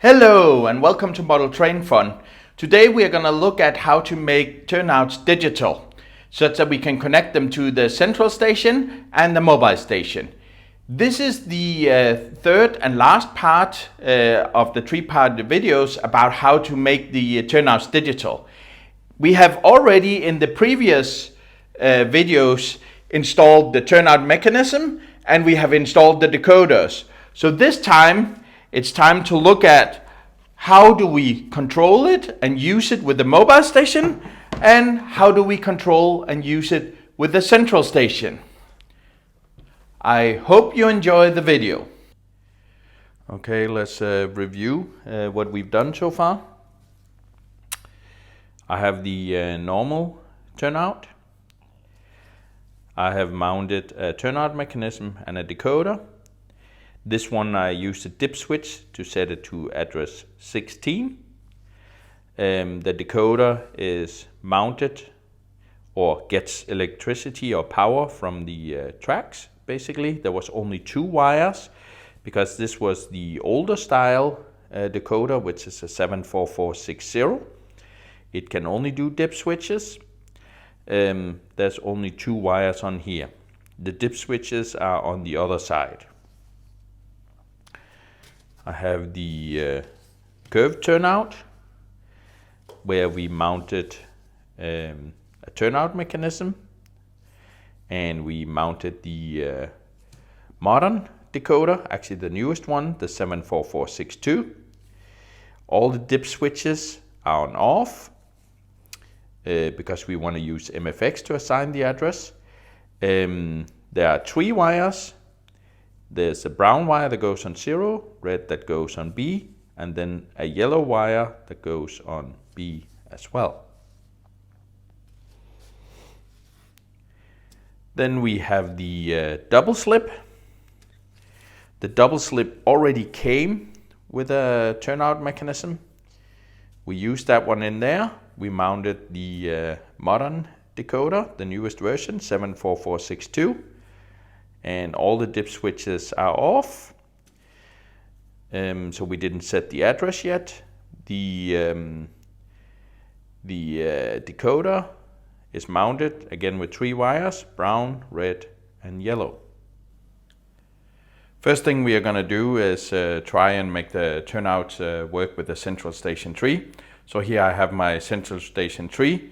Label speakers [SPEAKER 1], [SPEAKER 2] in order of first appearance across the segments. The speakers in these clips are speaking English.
[SPEAKER 1] Hello and welcome to Model Train Fun. Today we are going to look at how to make turnouts digital, such that we can connect them to the central station and the mobile station. This is the third and last part of the three-part videos about how to make the turnouts digital. We have already in the previous videos installed the turnout mechanism and we have installed the decoders. So this time it's time to look at how do we control it and use it with the mobile station, and how do we control and use it with the central station. I hope you enjoy the video. Okay, let's review what we've done so far. I have the normal turnout. I have mounted a turnout mechanism and a decoder. This one I used a dip switch to set it to address 16. The decoder is mounted or gets electricity or power from the tracks. Basically, there was only 2 wires because this was the older style decoder, which is a 74460. It can only do dip switches. There's only 2 wires on here. The dip switches are on the other side. I have the curved turnout, where we mounted a turnout mechanism, and we mounted the modern decoder, actually the newest one, the 74462. All the dip switches are on off because we want to use MFX to assign the address. There are 3 wires. There's a brown wire that goes on 0, red that goes on B, and then a yellow wire that goes on B as well. Then we have the double slip. The double slip already came with a turnout mechanism. We used that one in there. We mounted the modern decoder, the newest version, 74462. And all the dip switches are off, so we didn't set the address yet. The decoder is mounted again with 3 wires, brown, red and yellow. First thing we are going to do is try and make the turnout work with the central station 3. So here I have my central station 3.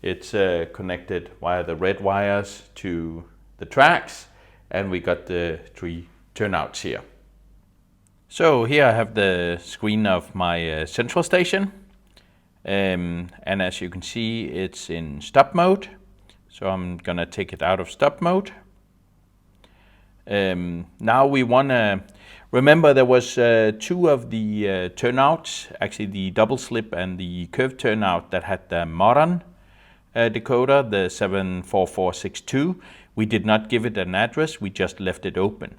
[SPEAKER 1] It's connected via the red wires to the tracks, and we got the 3 turnouts here. So here I have the screen of my central station, and as you can see it's in stop mode, so I'm gonna take it out of stop mode. Now we want to remember there was 2 of the turnouts, actually the double slip and the curved turnout, that had the modern decoder, the 74462. We did not give it an address, we just left it open.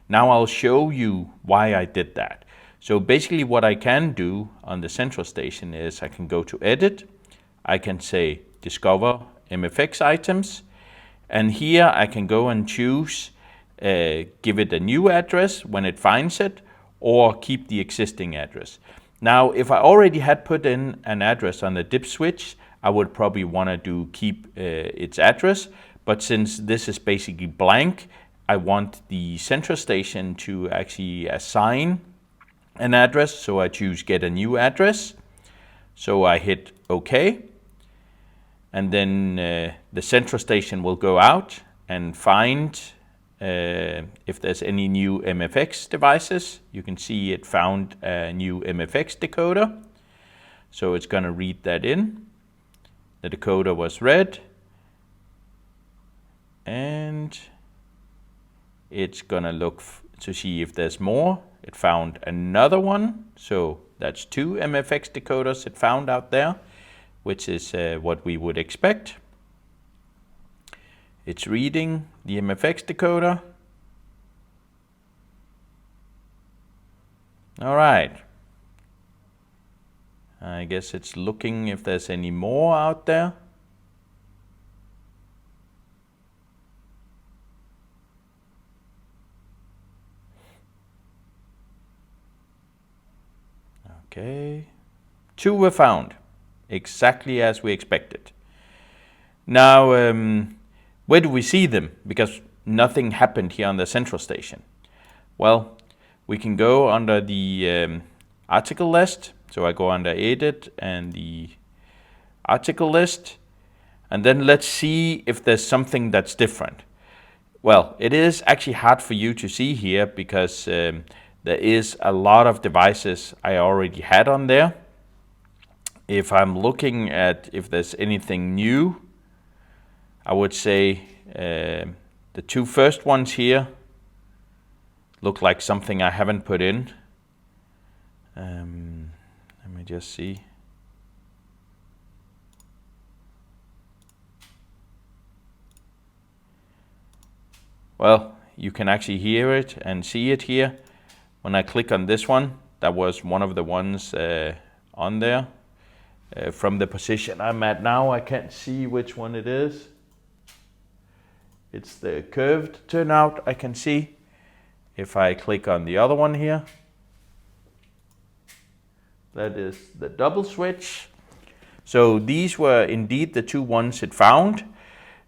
[SPEAKER 1] Now I'll show you why I did that. So basically what I can do on the central station is I can go to edit, I can say discover MFX items, and here I can go and choose give it a new address when it finds it, or keep the existing address. Now if I already had put in an address on the dip switch, I would probably want to do keep its address. But since this is basically blank, I want the central station to actually assign an address, so I choose get a new address. So I hit OK, and then the central station will go out and find if there's any new MFX devices. You can see it found a new MFX decoder, so it's going to read that in. The decoder was read, and it's gonna look to see if there's more. It found another one, so that's 2 MFX decoders it found out there, which is what we would expect. It's reading the MFX decoder. All right. I guess it's looking if there's any more out there. Okay, 2 were found, exactly as we expected. Now, where do we see them? Because nothing happened here on the central station. Well, we can go under the article list. So I go under edit and the article list, and then let's see if there's something that's different. Well, it is actually hard for you to see here because there is a lot of devices I already had on there. If I'm looking at if there's anything new, I would say the 2 first ones here look like something I haven't put in. Let me just see. Well, you can actually hear it and see it here. When I click on this one, that was one of the ones on there. From the position I'm at now, I can't see which one it is. It's the curved turnout I can see. If I click on the other one here, that is the double switch. So these were indeed the 2 ones it found.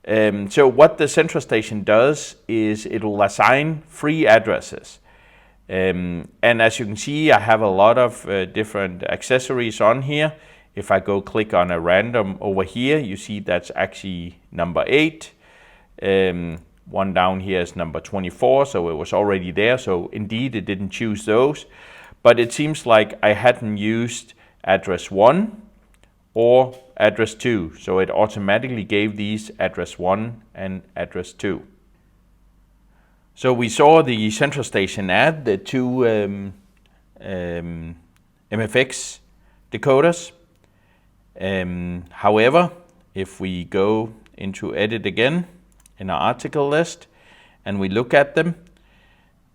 [SPEAKER 1] So what the central station does is it will assign free addresses. And as you can see, I have a lot of different accessories on here. If I go click on a random over here, you see that's actually number 8. One down here is number 24, so it was already there. So indeed, it didn't choose those. But it seems like I hadn't used address 1 or address 2. So it automatically gave these address 1 and address 2. So we saw the central station add the 2 MFX decoders. However, if we go into edit again in our article list and we look at them,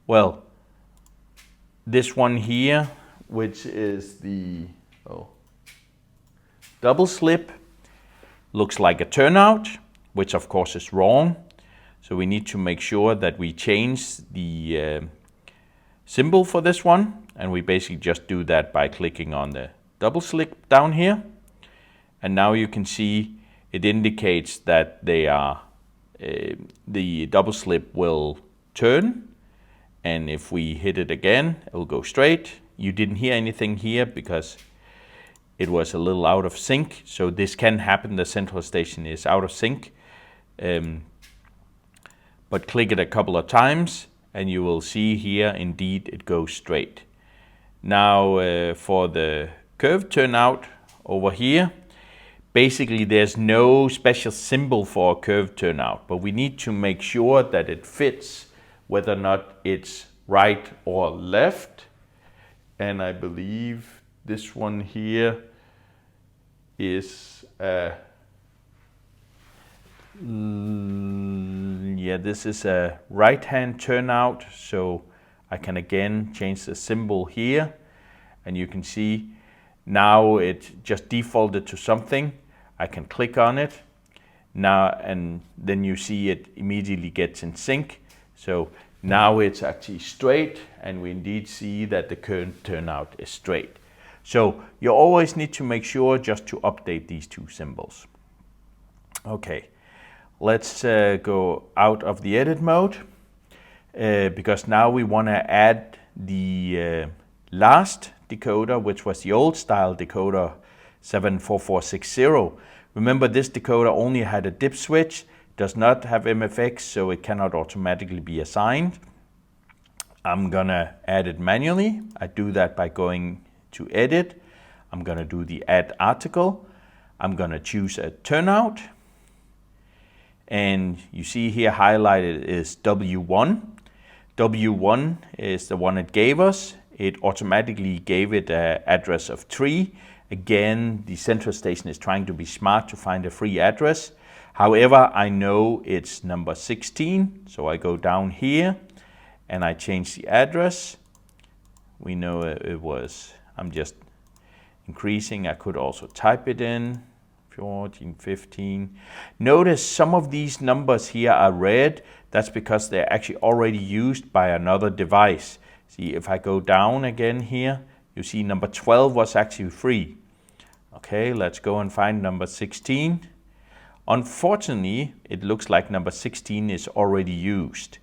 [SPEAKER 1] well, this one here, which is the double slip, looks like a turnout, which of course is wrong. So we need to make sure that we change the symbol for this one, and we basically just do that by clicking on the double slip down here. And now you can see it indicates that they are the double slip will turn, and if we hit it again, it will go straight. You didn't hear anything here because it was a little out of sync, so this can happen. The central station is out of sync. But click it a couple of times and you will see here indeed it goes straight. Now for the curved turnout over here, basically there's no special symbol for a curved turnout, but we need to make sure that it fits whether or not it's right or left. And I believe this one here is this is a right-hand turnout, so I can again change the symbol here, and you can see now it just defaulted to something. I can click on it now, and then you see it immediately gets in sync. So now it's actually straight, and we indeed see that the current turnout is straight. So you always need to make sure just to update these 2 symbols. Okay, let's go out of the edit mode because now we want to add the last decoder, which was the old style decoder 74460. Remember, this decoder only had a dip switch, does not have MFX, so it cannot automatically be assigned. I'm gonna add it manually. I do that by going to edit. I'm gonna do the add article. I'm gonna choose a turnout. And you see here highlighted is W1. W1 is the one it gave us. It automatically gave it an address of 3. Again, the central station is trying to be smart to find a free address. However, I know it's number 16, so I go down here and I change the address. We know it was, I'm just increasing. I could also type it in, 14, 15. Notice some of these numbers here are red. That's because they're actually already used by another device. See, if I go down again here, you see number 12 was actually free. Okay, let's go and find number 16. Unfortunately, it looks like number 16 is already used.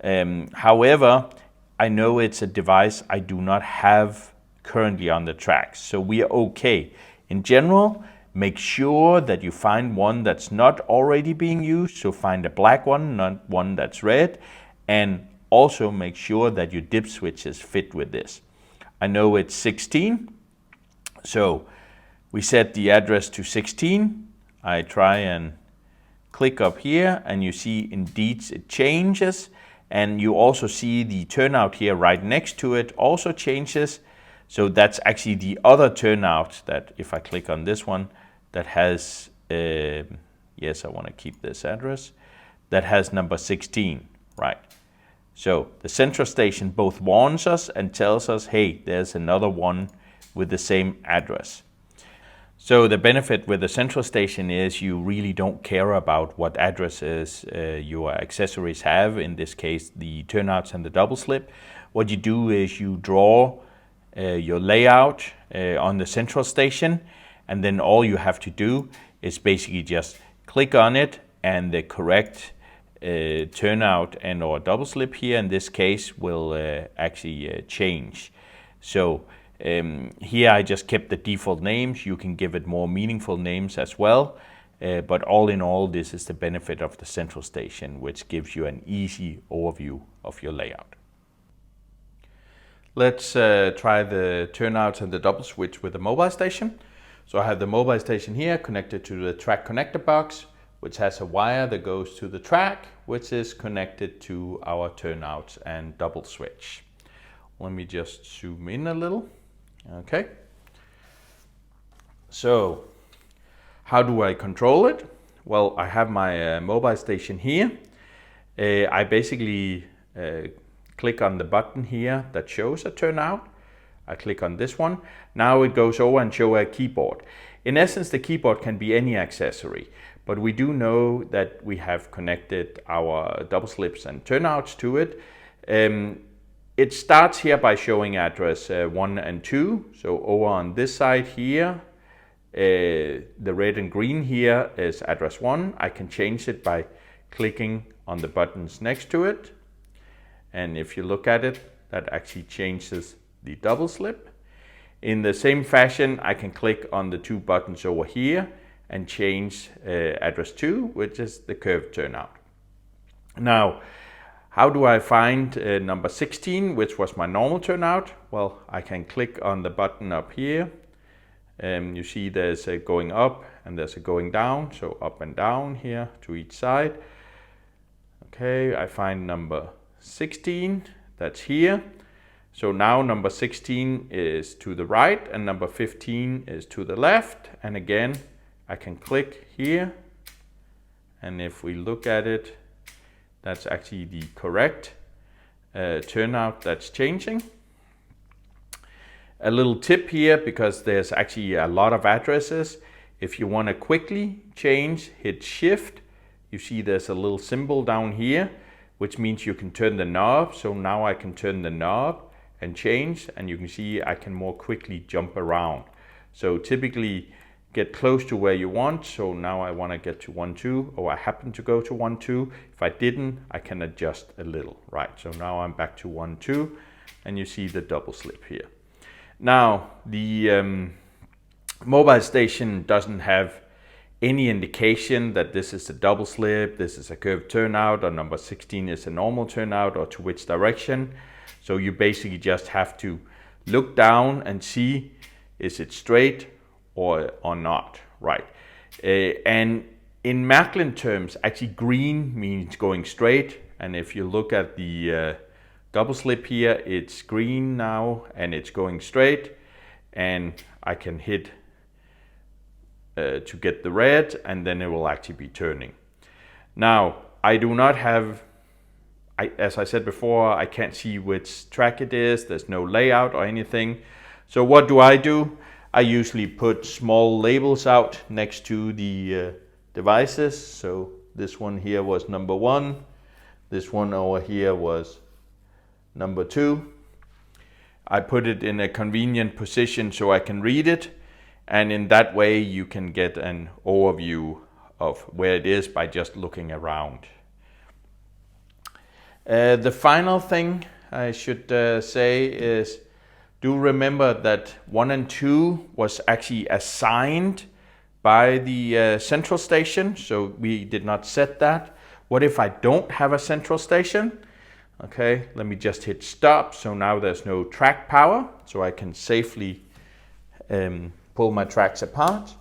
[SPEAKER 1] However, I know it's a device I do not have currently on the track, so we are okay. In general, make sure that you find one that's not already being used, so find a black one, not one that's red, and also make sure that your dip switches fit with this. I know it's 16, so we set the address to 16. I try and click up here, and you see indeed it changes, and you also see the turnout here right next to it also changes. So that's actually the other turnout that, if I click on this one, that has, yes, I want to keep this address, that has number 16, right? So the central station both warns us and tells us, hey, there's another one with the same address. So the benefit with the central station is you really don't care about what addresses your accessories have, in this case the turnouts and the double slip. What you do is you draw your layout on the central station, and then all you have to do is basically just click on it, and the correct turnout and or double slip here in this case will actually change. So here I just kept the default names. You can give it more meaningful names as well, but all in all, this is the benefit of the central station, which gives you an easy overview of your layout. Let's try the turnouts and the double switch with the mobile station. So I have the mobile station here connected to the track connector box, which has a wire that goes to the track, which is connected to our turnouts and double switch. Let me just zoom in a little. Okay. So how do I control it? Well, I have my mobile station here. I basically click on the button here that shows a turnout. I click on this one. Now it goes over and shows a keyboard. In essence, the keyboard can be any accessory, but we do know that we have connected our double slips and turnouts to it. It starts here by showing address 1 and 2. So over on this side here, the red and green here is address 1. I can change it by clicking on the buttons next to it. And if you look at it, that actually changes the double slip. In the same fashion, I can click on the 2 buttons over here and change address 2, which is the curved turnout. Now, how do I find number 16, which was my normal turnout? Well, I can click on the button up here. You see there's a going up and there's a going down, so up and down here to each side. Okay, I find number 16, that's here. So now number 16 is to the right and number 15 is to the left. And again, I can click here. And if we look at it, that's actually the correct turnout that's changing. A little tip here, because there's actually a lot of addresses. If you want to quickly change, hit Shift. You see there's a little symbol down here, which means you can turn the knob. So now I can turn the knob and change, and you can see I can more quickly jump around. So typically get close to where you want. So now I want to get to 1, 2, or I happen to go to 1, 2. If I didn't, I can adjust a little, right? So now I'm back to 1, 2, and you see the double slip here. Now, the mobile station doesn't have any indication that this is a double slip, this is a curved turnout, or number 16 is a normal turnout, or to which direction. So you basically just have to look down and see, is it straight or not, right? And in Märklin terms, actually green means going straight. And if you look at the double slip here, it's green now and it's going straight. And I can hit to get the red, and then it will actually be turning. Now, I do not have, as I said before, I can't see which track it is. There's no layout or anything. So what do? I usually put small labels out next to the devices. So this one here was number 1. This one over here was number 2. I put it in a convenient position so I can read it, and in that way you can get an overview of where it is by just looking around. The final thing I should say is, do remember that 1 and 2 was actually assigned by the central station, so we did not set that. What if I don't have a central station? Okay, let me just hit stop, so now there's no track power, so I can safely pull my tracks apart.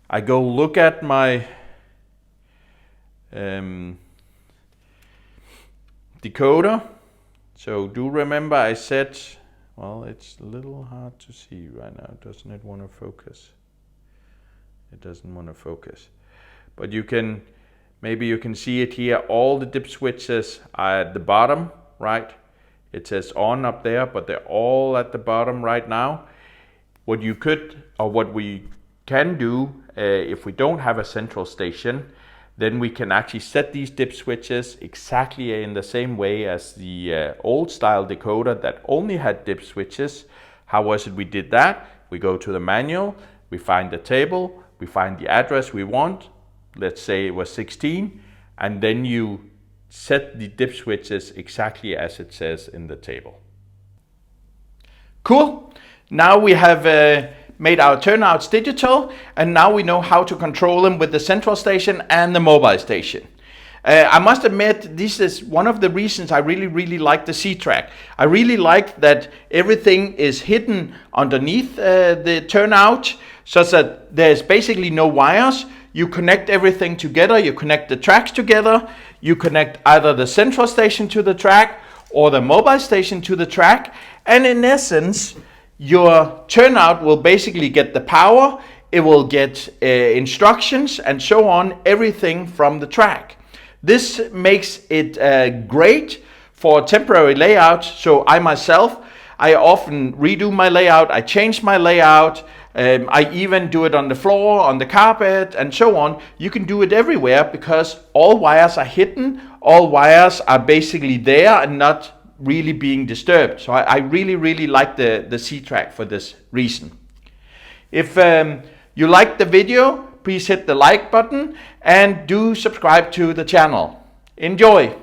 [SPEAKER 1] I go look at my decoder. So do remember I said, well, it's a little hard to see right now. Doesn't it want to focus? It doesn't want to focus. But you can, maybe you can see it here. All the dip switches are at the bottom, right? It says on up there, but they're all at the bottom right now. What you could, or what we can do, if we don't have a central station, then we can actually set these dip switches exactly in the same way as the old style decoder that only had dip switches. How was it we did that? We go to the manual, we find the table, we find the address we want, let's say it was 16, and then you set the dip switches exactly as it says in the table. Cool. Now we have made our turnouts digital, and now we know how to control them with the central station and the mobile station. I must admit, this is one of the reasons I really like the C-Track. I really like that everything is hidden underneath the turnout, such that there's basically no wires. You connect everything together, you connect the tracks together, you connect either the central station to the track or the mobile station to the track, and in essence, your turnout will basically get the power, it will get instructions and so on, everything from the track. This makes it great for temporary layout. So I myself, I often redo my layout, I change my layout, I even do it on the floor, on the carpet and so on. You can do it everywhere because all wires are hidden, all wires are basically there and not really being disturbed. So I really like the C-Track for this reason. If you liked the video, please hit the like button and do subscribe to the channel. Enjoy!